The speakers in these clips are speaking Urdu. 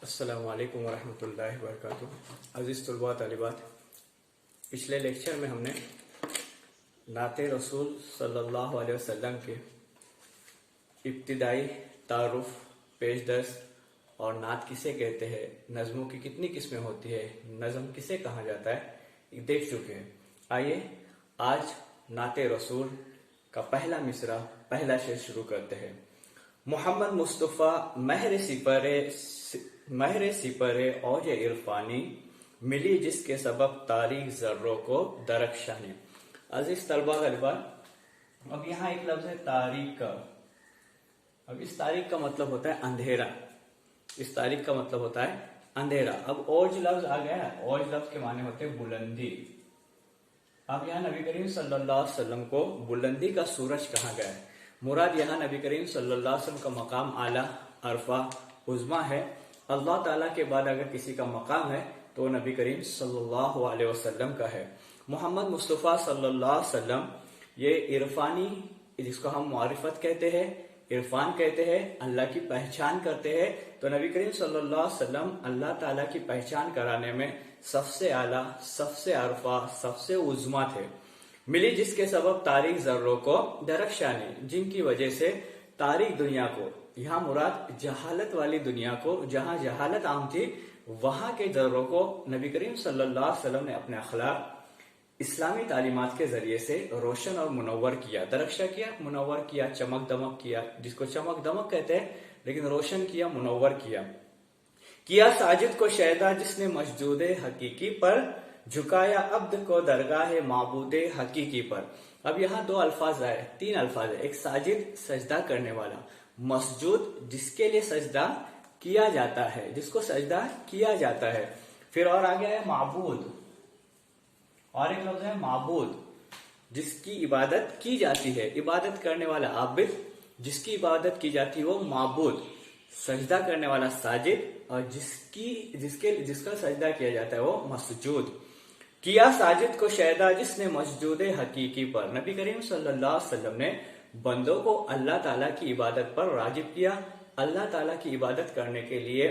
السلام علیکم ورحمۃ اللہ وبرکاتہ۔ عزیز طلباء طالبات، پچھلے لیکچر میں ہم نے نعت رسول صلی اللہ علیہ وسلم کے ابتدائی تعارف، پیش درس اور نعت کسے کہتے ہیں، نظموں کی کتنی قسمیں ہوتی ہے، نظم کسے کہا جاتا ہے، دیکھ چکے ہیں۔ آئیے آج نعت رسول کا پہلا مصرع، پہلا شعر شروع کرتے ہیں۔ محمد مصطفیٰ مہر سپرے اوج عرفانی، ملی جس کے سبب تاریخ ذروں کو درخشانی۔ عزیز طلباء طالبات، اب یہاں ایک لفظ ہے تاریخ کا۔ اب اس تاریخ کا مطلب ہوتا ہے اندھیرا، اس تاریخ کا مطلب ہوتا ہے اندھیرا۔ اب اوج لفظ آ گیا ہے، اوج لفظ کے معنی ہوتے ہیں بلندی۔ اب یہاں نبی کریم صلی اللہ علیہ وسلم کو بلندی کا سورج کہا گیا ہے۔ مراد یہاں نبی کریم صلی اللہ علیہ وسلم کا مقام اعلیٰ، عرفہ، عظمیٰ ہے۔ اللہ تعالیٰ کے بعد اگر کسی کا مقام ہے تو وہ نبی کریم صلی اللہ علیہ وسلم کا ہے۔ محمد مصطفیٰ صلی اللہ علیہ وسلم یہ عرفانی، جس کو ہم معرفت کہتے ہیں، عرفان کہتے ہیں، اللہ کی پہچان کرتے ہیں، تو نبی کریم صلی اللہ علیہ وسلم اللہ تعالیٰ کی پہچان کرانے میں سب سے اعلیٰ، سب سے عرفہ، سب سے عظمیٰ تھے۔ ملی جس کے سبب تاریخ ذروں کو درخشانی، جن کی وجہ سے تاریخ دنیا کو، یہاں مراد جہالت والی دنیا کو، جہاں جہالت عام تھی، وہاں کے ذروں کو نبی کریم صلی اللہ علیہ وسلم نے اپنے اخلاق، اسلامی تعلیمات کے ذریعے سے روشن اور منور کیا، درخشا کیا، منور کیا، چمک دمک کیا، جس کو چمک دمک کہتے ہیں، لیکن روشن کیا، منور کیا ساجد کو شیدا جس نے مسجود حقیقی پر، جھکایا عبد کو درگاہ معبود حقیقی پر۔ اب یہاں دو الفاظ آئے، تین الفاظ ہے، ایک ساجد سجدہ کرنے والا، مسجود جس کے لیے سجدہ کیا جاتا ہے، جس کو سجدہ کیا جاتا ہے، پھر اور آگے ہے معبود، اور ایک لفظ ہے معبود جس کی عبادت کی جاتی ہے، عبادت کرنے والا عابد، جس کی عبادت کی جاتی ہے وہ معبود، سجدہ کرنے والا ساجد، اور جس کا سجدہ کیا جاتا ہے وہ مسجود۔ کیا ساجد کو شیدا جس نے مسجود حقیقی پر، نبی کریم صلی اللہ علیہ وسلم نے بندوں کو اللہ تعالیٰ کی عبادت پر راغب کیا، اللہ تعالیٰ کی عبادت کرنے کے لیے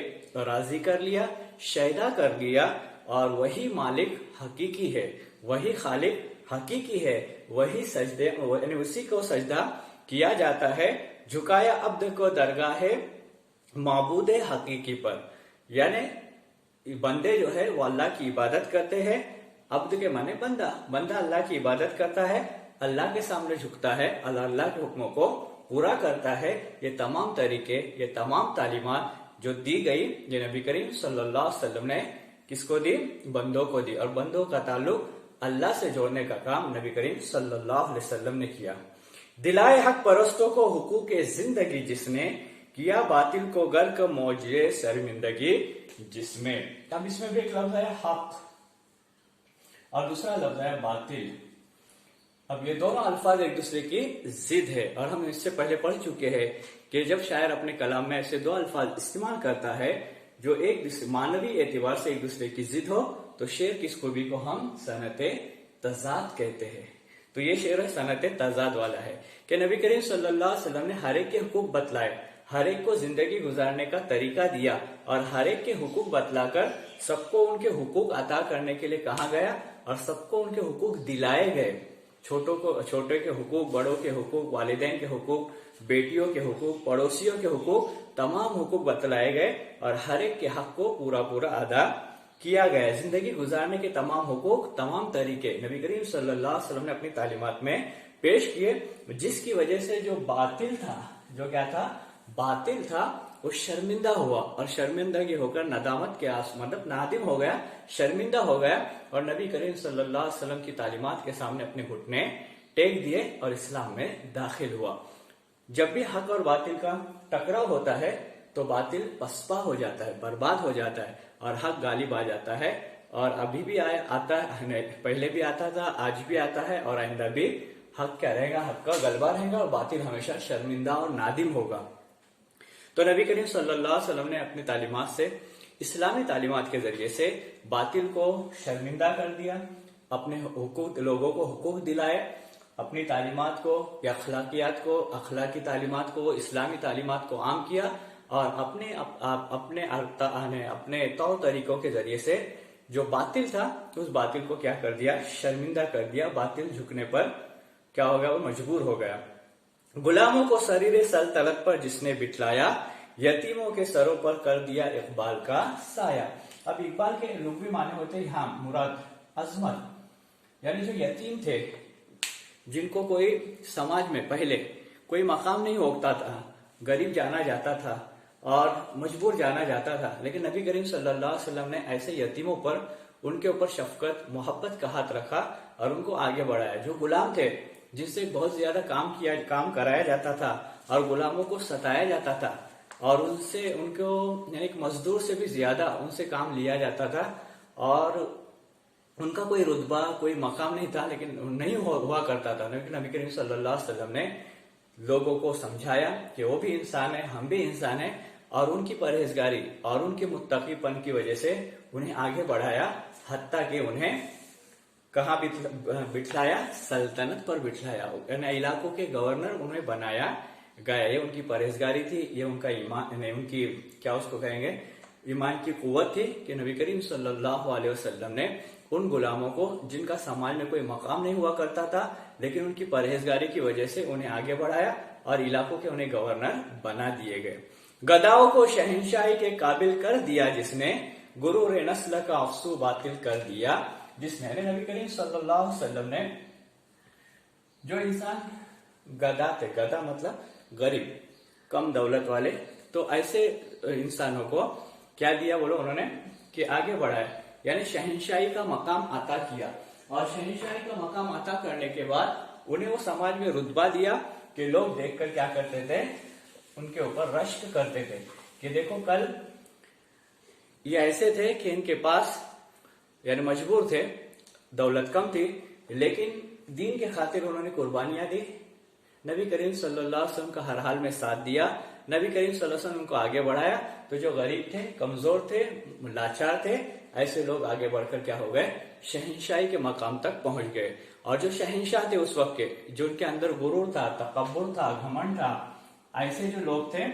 راضی کر لیا، شیدا کر لیا، اور وہی مالک حقیقی ہے، وہی خالق حقیقی ہے، وہی سجدے، یعنی اسی کو سجدہ کیا جاتا ہے۔ جھکایا عبد کو درگاہ معبود حقیقی پر، یعنی بندے جو ہے وہ اللہ کی عبادت کرتے ہیں، عبد کے معنی بندہ، بندہ اللہ کی عبادت کرتا ہے، اللہ کے سامنے جھکتا ہے، اللہ کے حکموں کو پورا کرتا ہے۔ یہ تمام طریقے، یہ تمام تعلیمات جو دی گئی، یہ نبی کریم صلی اللہ علیہ وسلم نے کس کو دی؟ بندوں کو دی، اور بندوں کا تعلق اللہ سے جوڑنے کا کام نبی کریم صلی اللہ علیہ وسلم نے کیا۔ دلائے حق پرستوں کو حقوق زندگی جس نے، کیا باطل کو غرق موج شرمندگی جس میں۔ اب اس میں بھی ایک لفظ ہے حق اور دوسرا لفظ ہے باطل۔ اب یہ دونوں الفاظ ایک دوسرے کی ضد ہے، اور ہم اس سے پہلے پڑھ چکے ہیں کہ جب شاعر اپنے کلام میں ایسے دو الفاظ استعمال کرتا ہے جو ایک معنوی اعتبار سے ایک دوسرے کی ضد ہو، تو شعر کی اس خوبی کو ہم صنعت تضاد کہتے ہیں۔ تو یہ شعر صنعت تضاد والا ہے کہ نبی کریم صلی اللہ علیہ وسلم نے ہر ایک کے حقوق بتلائے، ہر ایک کو زندگی گزارنے کا طریقہ دیا، اور ہر ایک کے حقوق بتلا کر سب کو ان کے حقوق عطا کرنے کے لیے کہا گیا، اور سب کو ان کے حقوق دلائے گئے۔ چھوٹے کے حقوق، بڑوں کے حقوق، والدین کے حقوق، بیٹیوں کے حقوق، پڑوسیوں کے حقوق، تمام حقوق بتلائے گئے، اور ہر ایک کے حق کو پورا ادا کیا گیا۔ زندگی گزارنے کے تمام حقوق، تمام طریقے نبی کریم صلی اللہ علیہ وسلم نے اپنی تعلیمات میں پیش کیے، جس کی وجہ سے جو باطل تھا، جو کیا تھا؟ باطل تھا، وہ شرمندہ ہوا، اور شرمندگی ہو کر ندامت کے مطلب نادم ہو گیا، شرمندہ ہو گیا، اور نبی کریم صلی اللہ علیہ وسلم کی تعلیمات کے سامنے اپنے گھٹنے ٹیک دیے اور اسلام میں داخل ہوا۔ جب بھی حق اور باطل کا ٹکراؤ ہوتا ہے تو باطل پسپا ہو جاتا ہے، برباد ہو جاتا ہے، اور حق غالب آ جاتا ہے، اور ابھی بھی آتا ہے، پہلے بھی آتا تھا، آج بھی آتا ہے، اور آئندہ بھی حق کیا رہے گا؟ حق کا غلبہ رہے گا، اور باطل ہمیشہ شرمندہ اور نادم ہوگا۔ تو نبی کریم صلی اللہ علیہ وسلم نے اپنی تعلیمات سے، اسلامی تعلیمات کے ذریعے سے باطل کو شرمندہ کر دیا، اپنے حقوق، لوگوں کو حقوق دلائے، اپنی تعلیمات کو یا اخلاقیات کو، اخلاقی تعلیمات کو، اسلامی تعلیمات کو عام کیا، اور اپنے طور طریقوں کے ذریعے سے جو باطل تھا اس باطل کو کیا کر دیا، شرمندہ کر دیا، باطل جھکنے پر کیا ہو گیا، وہ مجبور ہو گیا۔ غلاموں کو سریر سلطنت پر جس نے بٹھلایا، یتیموں کے سروں پر کر دیا اقبال کا سایہ۔ اب اقبال کے لغوی معنی ہوتے ہیں یہاں مراد عظمت، یعنی جو یتیم تھے جن کو کوئی سماج میں پہلے کوئی مقام نہیں ہوتا تھا، غریب جانا جاتا تھا اور مجبور جانا جاتا تھا، لیکن نبی کریم صلی اللہ علیہ وسلم نے ایسے یتیموں پر ان کے اوپر شفقت محبت کا ہاتھ رکھا اور ان کو آگے بڑھایا۔ جو غلام تھے جن سے بہت زیادہ کام کرایا جاتا تھا اور غلاموں کو ستایا جاتا تھا اور ان کو یعنی ایک مزدور سے بھی زیادہ ان سے کام لیا جاتا تھا اور ان کا کوئی رتبہ کوئی مقام نہیں تھا، لیکن نہیں ہوا کرتا تھا، لیکن نبی کریم صلی اللہ علیہ وسلم نے لوگوں کو سمجھایا کہ وہ بھی انسان ہے، ہم بھی انسان ہیں، اور ان کی پرہیزگاری اور ان کے متقی پن کی وجہ سے انہیں آگے بڑھایا، حتیٰ کہ انہیں کہاں بٹھلایا، سلطنت پر بٹھلایا، یعنی علاقوں کے گورنر انہیں بنایا گیا۔ یہ ان کی پرہیزگاری تھی، یہ ان کا ایمان، ان کی کیا اس کو کہیں گے، ایمان کی قوت تھی کہ نبی کریم صلی اللہ علیہ وسلم نے ان غلاموں کو جن کا سماج میں کوئی مقام نہیں ہوا کرتا تھا لیکن ان کی پرہیزگاری کی وجہ سے انہیں آگے بڑھایا اور علاقوں کے انہیں گورنر بنا دیے گئے۔ گداؤں کو شہنشاہی کے قابل کر دیا جس نے، غرور نسل کا افسو باطل کر دیا جس نے۔ نبی کریم صلی اللہ علیہ وسلم نے جو انسان گدا تھے، گدا مطلب غریب کم دولت والے، تو ایسے انسانوں کو کیا دیا بولو انہوں نے کہ آگے بڑھایا، یعنی شہنشاہی کا مقام عطا کیا، اور شہنشاہی کا مقام عطا کرنے کے بعد انہیں وہ سماج میں رتبہ دیا کہ لوگ دیکھ کر کیا کرتے تھے، ان کے اوپر رشک کرتے تھے کہ دیکھو کل یہ ایسے تھے کہ ان کے پاس یعنی مجبور تھے، دولت کم تھی لیکن دین کے خاطر انہوں نے قربانیاں دی، نبی کریم صلی اللہ علیہ وسلم کا ہر حال میں ساتھ دیا، نبی کریم صلی اللہ علیہ وسلم کو آگے بڑھایا، تو جو غریب تھے، کمزور تھے، لاچار تھے، ایسے لوگ آگے بڑھ کر کیا ہو گئے، شہنشاہی کے مقام تک پہنچ گئے۔ اور جو شہنشاہ تھے اس وقت کے، جو ان کے اندر غرور تھا، تکبر تھا، گھمنڈ تھا، ایسے جو لوگ تھے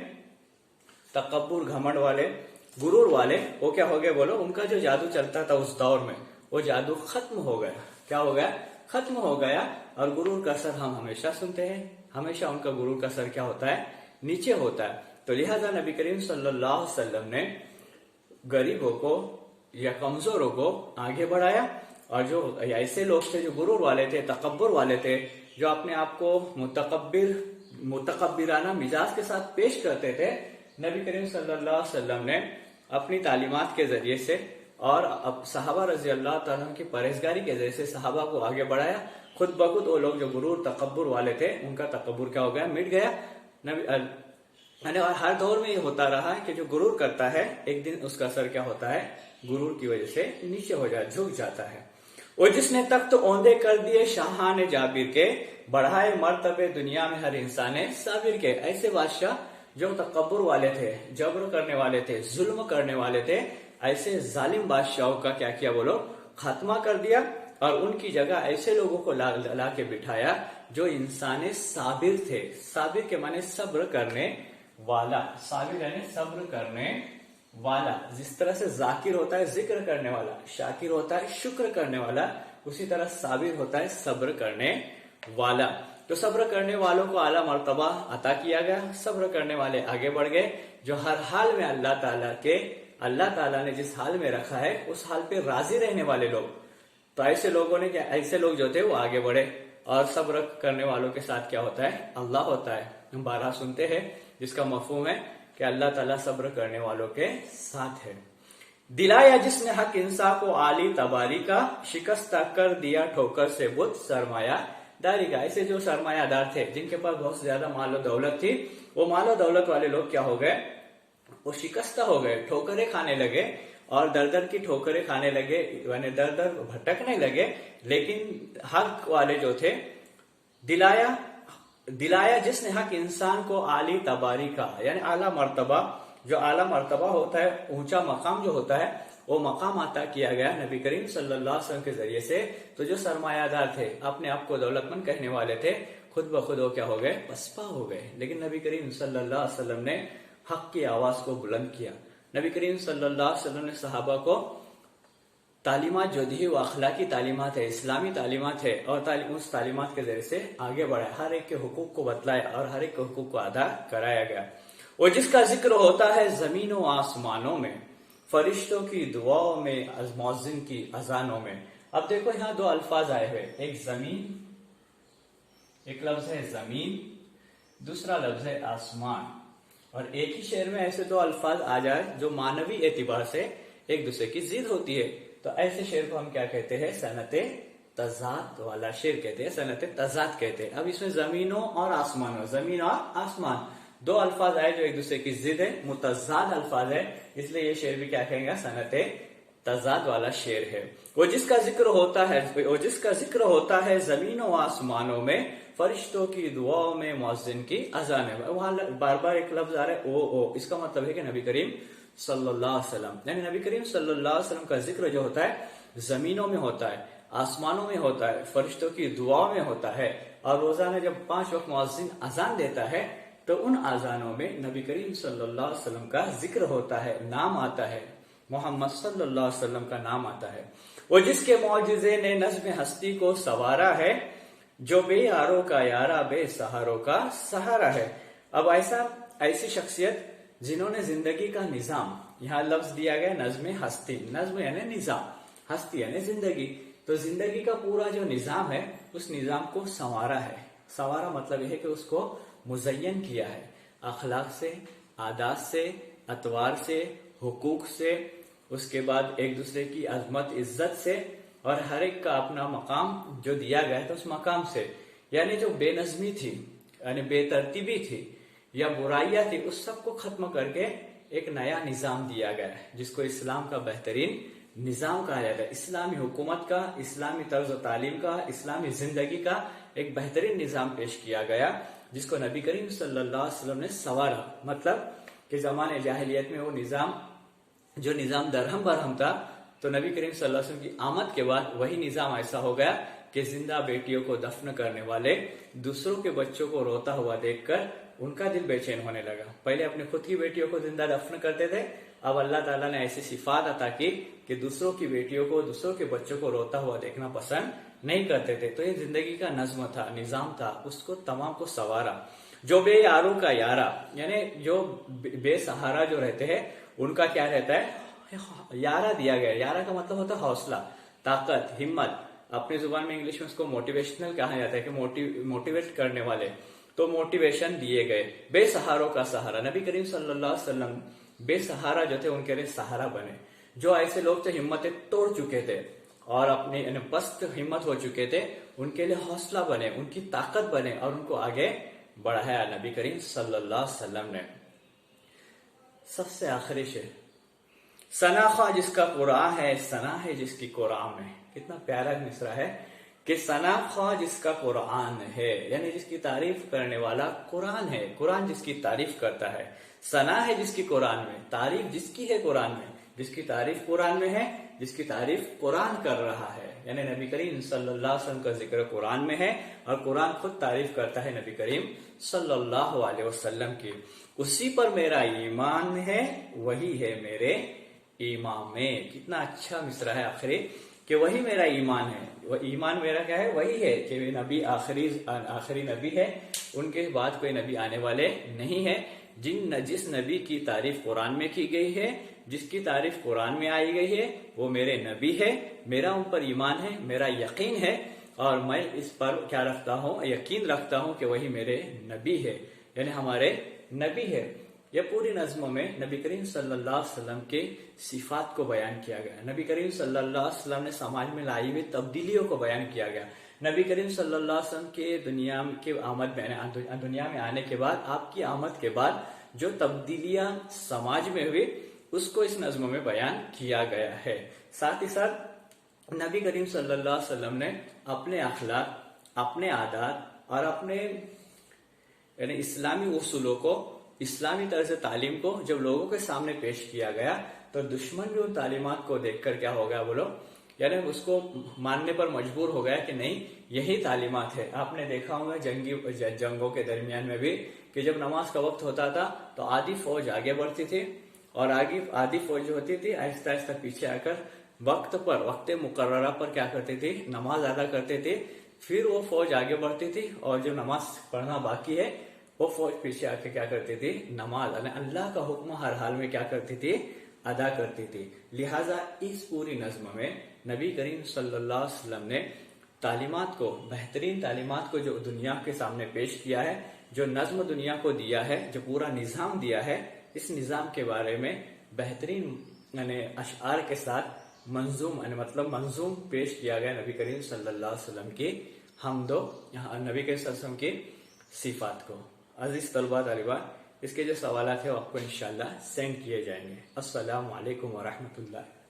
تکبر، گھمنڈ والے، غرور والے، وہ کیا ہو گئے بولو، ان کا جو جادو چلتا تھا اس دور میں وہ جادو ختم ہو گیا۔ کیا ہو گیا؟ ختم ہو گیا۔ اور غرور کا اثر ہم ہمیشہ سنتے ہیں، ہمیشہ ان کا غرور کا اثر کیا ہوتا ہے، نیچے ہوتا ہے۔ تو لہٰذا نبی کریم صلی اللہ علیہ وسلم نے غریبوں کو یا کمزوروں کو آگے بڑھایا، اور جو ایسے لوگ تھے جو غرور والے تھے، تکبر والے تھے، جو اپنے آپ کو متکبرانہ مزاج کے ساتھ پیش کرتے تھے، نبی کریم صلی اللہ علیہ وسلم نے اپنی تعلیمات کے ذریعے سے اور صحابہ رضی اللہ تعالیٰ کی پرہیزگاری کے ذریعے سے صحابہ کو آگے بڑھایا۔ خود بخود وہ لوگ جو غرور تکبر والے تھے ان کا تکبر کیا ہو گیا، مٹ گیا۔ ہر دور میں یہ ہوتا رہا ہے کہ جو غرور کرتا ہے ایک دن اس کا اثر کیا ہوتا ہے، غرور کی وجہ سے نیچے ہو جاتا، جھک جاتا ہے۔ وہ جس نے تخت اوندے کر دیے شاہان جابر کے، بڑھائے مرتبے دنیا میں ہر انسان صابر کے۔ ایسے بادشاہ جو تکبر والے تھے، جبر کرنے والے تھے، ظلم کرنے والے تھے، ایسے ظالم بادشاہوں کا کیا کیا بولو، خاتمہ کر دیا، اور ان کی جگہ ایسے لوگوں کو لا کے بٹھایا جو انسان صابر تھے۔ صابر کے معنی صبر کرنے والا، صابر یعنی صبر کرنے والا۔ جس طرح سے ذاکر ہوتا ہے ذکر کرنے والا، شاکر ہوتا ہے شکر کرنے والا، اسی طرح صابر ہوتا ہے صبر کرنے والا۔ تو صبر کرنے والوں کو اعلیٰ مرتبہ عطا کیا گیا، صبر کرنے والے آگے بڑھ گئے، جو ہر حال میں اللہ تعالیٰ نے جس حال میں رکھا ہے اس حال پہ راضی رہنے والے لوگ، تو ایسے لوگوں نے کیا، ایسے لوگ جو تھے وہ آگے بڑھے، اور صبر کرنے والوں کے ساتھ کیا ہوتا ہے، اللہ ہوتا ہے۔ ہم بارہا سنتے ہیں جس کا مفہوم ہے کہ اللہ تعالیٰ صبر کرنے والوں کے ساتھ ہے۔ دلایا جس نے حق انصاف کو عالی تباری کا، شکستہ کر دیا ٹھوکر سے بت سرمایہ داری کا۔ ایسے جو سرمایہ دار تھے جن کے پاس بہت زیادہ مال و دولت تھی، وہ مال و دولت والے لوگ کیا ہو گئے، وہ شکستہ ہو گئے، ٹھوکریں کھانے لگے، اور در در کی ٹھوکریں کھانے لگے، یعنی در در بھٹکنے لگے۔ لیکن حق والے جو تھے، دلایا جس نے حق انسان کو عالی تباری کا، یعنی اعلیٰ مرتبہ، جو اعلیٰ مرتبہ ہوتا ہے، اونچا مقام جو ہوتا ہے، وہ مقام عطا کیا گیا نبی کریم صلی اللہ علیہ وسلم کے ذریعے سے۔ تو جو سرمایہ دار تھے، اپنے آپ کو دولت مند کہنے والے تھے، خود بخود وہ کیا ہو گئے، پسپا ہو گئے۔ لیکن نبی کریم صلی اللہ علیہ وسلم نے حق کی آواز کو بلند کیا. نبی کریم صلی اللہ علیہ وسلم نے صحابہ کو تعلیمات جو دی وہ اخلاقی تعلیمات ہے، اسلامی تعلیمات ہے، اور اس تعلیمات کے ذریعے سے آگے بڑھا، ہر ایک کے حقوق کو بتلایا اور ہر ایک کے حقوق کو ادا کرایا گیا. وہ جس کا ذکر ہوتا ہے زمین و آسمانوں میں، فرشتوں کی دعاؤں میں، مؤذن کی اذانوں میں. اب دیکھو یہاں دو الفاظ آئے ہوئے، ایک زمین، ایک لفظ ہے زمین، دوسرا لفظ ہے آسمان. اور ایک ہی شعر میں ایسے دو الفاظ آ جائے جو معنوی اعتبار سے ایک دوسرے کی ضد ہوتی ہے، تو ایسے شعر کو ہم کیا کہتے ہیں؟ صنعت تضاد والا شعر کہتے ہیں، صنعت تضاد کہتے ہیں. اب اس میں زمینوں اور آسمانوں، زمین اور آسمان دو الفاظ آئے جو ایک دوسرے کی ضد ہے، متضاد الفاظ ہے، اس لیے یہ شعر بھی کیا کہیں گا؟ صنعت تضاد والا شعر ہے. وہ جس کا ذکر ہوتا ہے زمینوں و آسمانوں میں، فرشتوں کی دعاؤں میں، مؤذن کی اذان میں. وہاں بار بار ایک لفظ آ رہا ہے او. اس کا مطلب ہے کہ نبی کریم صلی اللہ علیہ وسلم، یعنی نبی کریم صلی اللہ علیہ وسلم کا ذکر جو ہوتا ہے زمینوں میں ہوتا ہے، آسمانوں میں ہوتا ہے، فرشتوں کی دعاؤں میں ہوتا ہے. اور روزانہ جب 5 وقت مؤذن اذان دیتا ہے تو ان اذانوں میں نبی کریم صلی اللہ علیہ وسلم کا ذکر ہوتا ہے، نام آتا ہے، محمد صلی اللہ علیہ وسلم کا نام آتا ہے. وہ جس کے معجزے نے نظم ہستی کو سوارا ہے، جو بے یاروں کا یارا، بے سہاروں کا سہارا ہے. اب ایسی شخصیت جنہوں نے زندگی کا نظام، یہاں لفظ دیا گیا نظم ہستی، نظم یعنی نظام، ہستی یعنی زندگی، تو زندگی کا پورا جو نظام ہے اس نظام کو سنوارا ہے. سنوارا مطلب یہ ہے کہ اس کو مزین کیا ہے، اخلاق سے، عادات سے، اطوار سے، حقوق سے، اس کے بعد ایک دوسرے کی عظمت عزت سے، اور ہر ایک کا اپنا مقام جو دیا گیا ہے تو اس مقام سے، یعنی جو بے نظمی تھی، یعنی بے ترتیبی تھی یا برائیاں تھی، اس سب کو ختم کر کے ایک نیا نظام دیا گیا ہے جس کو اسلام کا بہترین نظام کہا جاتا ہے. اسلامی حکومت کا، اسلامی طرز و تعلیم کا، اسلامی زندگی کا ایک بہترین نظام پیش کیا گیا جس کو نبی کریم صلی اللہ علیہ وسلم نے سنوارا. مطلب کہ زمانے جاہلیت میں وہ نظام درہم برہم تھا، تو نبی کریم صلی اللہ علیہ وسلم کی آمد کے بعد وہی نظام ایسا ہو گیا کہ زندہ بیٹیوں کو دفن کرنے والے دوسروں کے بچوں کو روتا ہوا دیکھ کر ان کا دل بے چین ہونے لگا. پہلے اپنے خود کی بیٹیوں کو زندہ دفن کرتے تھے، اب اللہ تعالیٰ نے ایسی صفات عطا کی کہ دوسروں کی بیٹیوں کو، دوسروں کے بچوں کو روتا ہوا دیکھنا پسند نہیں کرتے تھے. تو یہ زندگی کا نظم تھا، نظام تھا، اس کو تمام کو سنوارا. جو بے یاروں کا یارا، یعنی جو بے سہارا جو رہتے ہیں ان کا کیا رہتا ہے؟ یارا دیا گیا. یارا کا مطلب ہوتا ہے حوصلہ، طاقت، ہمت. اپنی زبان میں انگلش میں اس کو موٹیویشنل کہا جاتا ہے کہ موٹیویٹ کرنے والے، تو موٹیویشن دیے گئے. بے سہاروں کا سہارا، نبی کریم صلی اللہ علیہ وسلم بے سہارا جو تھے ان کے لیے سہارا بنے. جو ایسے لوگ تھے ہمتیں توڑ چکے تھے اور اپنی پست ہمت ہو چکے تھے، ان کے لیے حوصلہ بنے، ان کی طاقت بنے اور ان کو آگے بڑھایا نبی کریم صلی اللہ علیہ وسلم نے. سب سے آخری شعر، ثنا خواہ جس کا قرآن ہے، ثنا ہے جس کی قرآن میں. کتنا پیارا مصرع ہے کہ ثنا خواہ جس کا قرآن ہے، یعنی جس کی تعریف کرنے والا قرآن ہے، قرآن جس کی تعریف کرتا ہے. ثنا ہے جس کی قرآن میں، تعریف جس کی ہے قرآن میں، جس کی تعریف قرآن میں ہے، جس کی تعریف قرآن کر رہا ہے. یعنی نبی کریم صلی اللہ علیہ وسلم کا ذکر قرآن میں ہے اور قرآن خود تعریف کرتا ہے نبی کریم صلی اللہ علیہ وسلم کی. اسی پر میرا ایمان ہے، وہی ہے میرے ایمان میں. کتنا اچھا مصرع ہے آخری کہ وہی میرا ایمان ہے. وہ ایمان میرا کیا ہے؟ وہی ہے کہ نبی آخری نبی ہے، ان کے بعد کوئی نبی آنے والے نہیں ہے. جس نبی کی تعریف قرآن میں کی گئی ہے، جس کی تعریف قرآن میں آئی گئی ہے، وہ میرے نبی ہے. میرا ان پر ایمان ہے، میرا یقین ہے، اور میں اس پر کیا رکھتا ہوں؟ یقین رکھتا ہوں کہ وہی میرے نبی ہے، یعنی ہمارے نبی ہے. یہ پوری نظموں میں نبی کریم صلی اللہ علیہ وسلم کے صفات کو بیان کیا گیا. نبی کریم صلی اللہ علیہ وسلم نے سماج میں لائی ہوئی تبدیلیوں کو بیان کیا گیا. نبی کریم صلی اللہ علیہ وسلم کے دنیا میں آنے کے بعد، آپ کی آمد کے بعد جو تبدیلیاں سماج میں ہوئی اس کو اس نظموں میں بیان کیا گیا ہے. ساتھ ہی ساتھ نبی کریم صلی اللہ علیہ وسلم نے اپنے اخلاق، اپنے عادات اور اپنے یعنی اسلامی اصولوں کو، اسلامی طرز تعلیم کو جب لوگوں کے سامنے پیش کیا گیا تو دشمن بھی ان تعلیمات کو دیکھ کر کیا ہو گیا بولو، یعنی اس کو ماننے پر مجبور ہو گیا کہ نہیں یہی تعلیمات ہے. آپ نے دیکھا ہوگا جنگوں کے درمیان میں بھی کہ جب نماز کا وقت ہوتا تھا تو آدھی فوج آگے بڑھتی تھی اور آدھی فوج جو ہوتی تھی آہستہ آہستہ پیچھے آ کر وقت مقررہ پر کیا کرتی تھی؟ نماز ادا کرتے تھے. پھر وہ فوج آگے بڑھتی تھی اور جو نماز پڑھنا باقی ہے وہ فوج پیچھے آ کے کیا کرتی تھی؟ نماز یعنی اللہ کا حکم ہر حال میں کیا کرتی تھی؟ ادا کرتی تھی. لہٰذا اس پوری نظم میں نبی کریم صلی اللہ علیہ وسلم نے بہترین تعلیمات کو جو دنیا کے سامنے پیش کیا ہے، جو نظم دنیا کو دیا ہے، جو پورا نظام دیا ہے، اس نظام کے بارے میں بہترین یعنی اشعار کے ساتھ منظوم پیش کیا گیا نبی کریم صلی اللہ علیہ وسلم کی نبی کریم صلی اللہ علیہ وسلم کی صفات کو. عزیز طلباء طالبات، اس کے جو سوالات ہیں وہ آپ کو انشاءاللہ سینڈ کیے جائیں گے. السلام علیکم ورحمۃ اللہ.